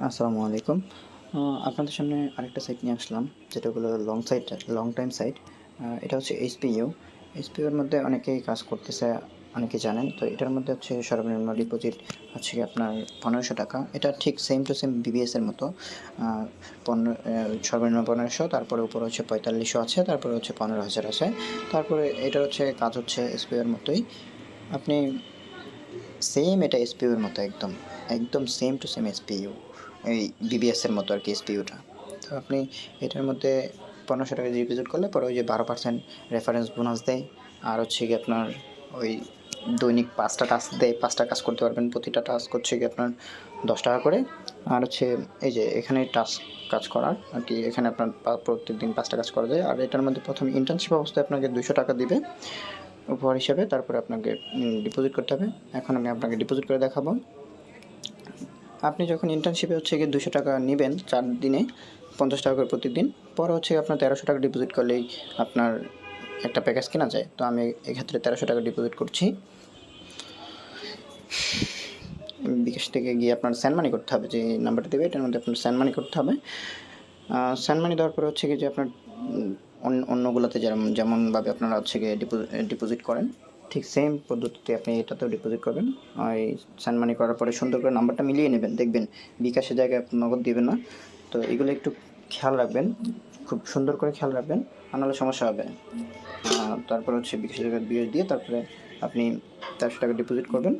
আসসালামু আলাইকুম। আপনাদের সামনে আরেকটা সাইট নিয়ে আসলাম, যেটা হলো লং টাইম সাইট। এটা হচ্ছে এসপিইউ। এসপিইউ এর মধ্যে অনেকেই কাজ করতেছে, অনেকে জানেন। তো এটার মধ্যে হচ্ছে সর্বনিম্ন ডিপোজিট হচ্ছে গিয়ে আপনার ৳১৫০০। এটা ঠিক সেম টু সেম বিবিএস এর মতো। আ সর্বনিম্ন ১৫০০, তারপরে উপরে হচ্ছে ৪৫০০ আছে, তারপরে হচ্ছে ১৫,০০০ আছে। তারপরে এটার হচ্ছে কাজ হচ্ছে এসপিইউ এর মতোই। আপনি সেম এটা এসপিইউ এর মতো একদম সেম টু সেম এসপিইউ। এই বিবিএস এর মতো আরকি এসপিইউটা। তো আপনি এটার মধ্যে ৳১৫০০ দিয়ে ডিপোজিট করলে পরে ওই যে 12% রেফারেন্স বোনাস দেয়। আর হচ্ছে গিয়ে আপনার ওই দৈনিক ৫ টা টাস্ক দেয়, ৫ টা কাজ করতে পারবেন। প্রতিটা টাস্ক হচ্ছে গিয়ে আপনার ৳১০ করে। আর হচ্ছে এই যে এখানে কাজ করার আরকি, এখানে আপনার প্রত্যেকদিন ৫ টা কাজ করা যায়। আর এটার মধ্যে ১ম ইন্টার্নশিপ অবস্থায় আপনাকে ৳২০০ দিবে উপহার হিসাবে। তারপরে আপনাকে ডিপোজিট করতে হবে। এখন আমি আপনাকে ডিপোজিট করে দেখাবো। আপনি যখন ইন্টার্নশিপে হচ্ছে গিয়ে ৳২০০ নিবেন ৪ দিনে, ৳৫০ করে প্রতিদিন। পরে হচ্ছে আপনার ৳১৩০০ ডিপোজিট করলেই আপনার একটা প্যাকেজ কেনা যায়। তো আমি এক্ষেত্রে ৳১৩০০ ডিপোজিট করছি। বিকাশ থেকে গিয়ে আপনার সেন্ড মানি করতে হবে, যে নাম্বারটা দেবে এটার মধ্যে আপনার সেন্ড মানি করতে হবে। সেন্ড মানি দেওয়ার পরে হচ্ছে গিয়ে যে আপনার অন্যগুলোতে যেমনভাবে আপনারা হচ্ছে গিয়ে ডিপোজিট করেন, ঠিক সেম পদ্ধতিতে আপনি এটাতেও ডিপোজিট করবেন। ওই সেন্ড মানি করার পরে সুন্দর করে নাম্বারটা মিলিয়ে নেবেন, দেখবেন বিকাশের জায়গায় আপনি নগদ দিবেন না। তো এগুলো একটু খেয়াল রাখবেন, খুব সুন্দর করে খেয়াল রাখবেন, তা নাহলে সমস্যা হবে। তারপরে হচ্ছে বিকাশের জায়গায় বিকাশ দিয়ে তারপরে আপনি ৳১৩০০ ডিপোজিট করবেন।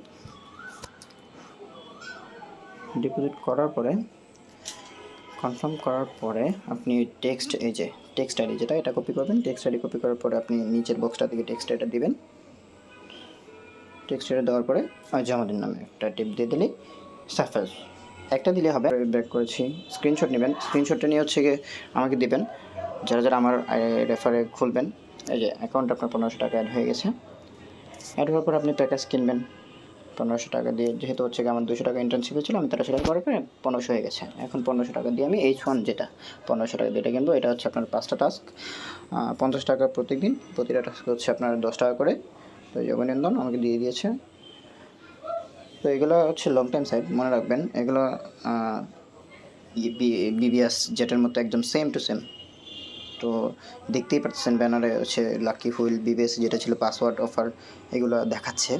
ডিপোজিট করার পরে কনফার্ম করার পরে আপনি এই যে টেক্সট আইডি যেটা, এটা কপি করবেন। টেক্সট আইডি কপি করার পরে আপনি নিচের বক্সটা থেকে টেক্সট আইডিটা দিবেন। টেক্সট আইডি দেওয়ার পরে জমা দিন নামে একটা টিপ দিয়ে দিলেই সাকসেস। একটা দিলে হবে। ব্যাক করেছি, স্ক্রিনশট নেবেন। স্ক্রিনশটটা নিয়ে হচ্ছে গিয়ে আমাকে দিবেন, যারা আমার রেফারে খুলবেন। এই যে অ্যাকাউন্ট আপনার ৳১৫০০ অ্যাড হয়ে গেছে। অ্যাড হওয়ার পর আপনি প্যাকেজ কিনবেন ৳১৫০০ দিয়ে। যেহেতু হচ্ছে গিয়ে আমার ৳২০০ ইন্টার্নশিপে ছিল, আমি ৳১৩০০ করার পরে ১৫০০ হয়ে গেছে। এখন ৳১৫০০ দিয়ে আমি H1 যেটা ৳১৫০০ দিয়ে এটা কিনবো। এটা হচ্ছে আপনার ৫ টা টাস্ক, ৳৫০ প্রতিদিন। প্রতিটা টাস্ক হচ্ছে আপনার ৳১০ করে। তো এই অভিনন্দন আমাকে দিয়ে দিয়েছে। তো এগুলো হচ্ছে লং টাইম সাইট, মনে রাখবেন। এগুলো বিবিএস যেটার মতো একদম সেম টু সেম। তো দেখতেই পাচ্ছেন ব্যানারে হচ্ছে লাকি হুইল বিবিএস যেটা ছিল পাসওয়ার্ড অফার, এগুলো দেখাচ্ছে।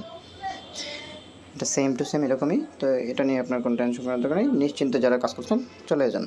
এটা সেম টু সেম এরকমই। তো এটা নিয়ে আপনার কোনো টেনশন করার দরকার নেই। নিশ্চিন্তে যারা কাজ করছেন চলে যান।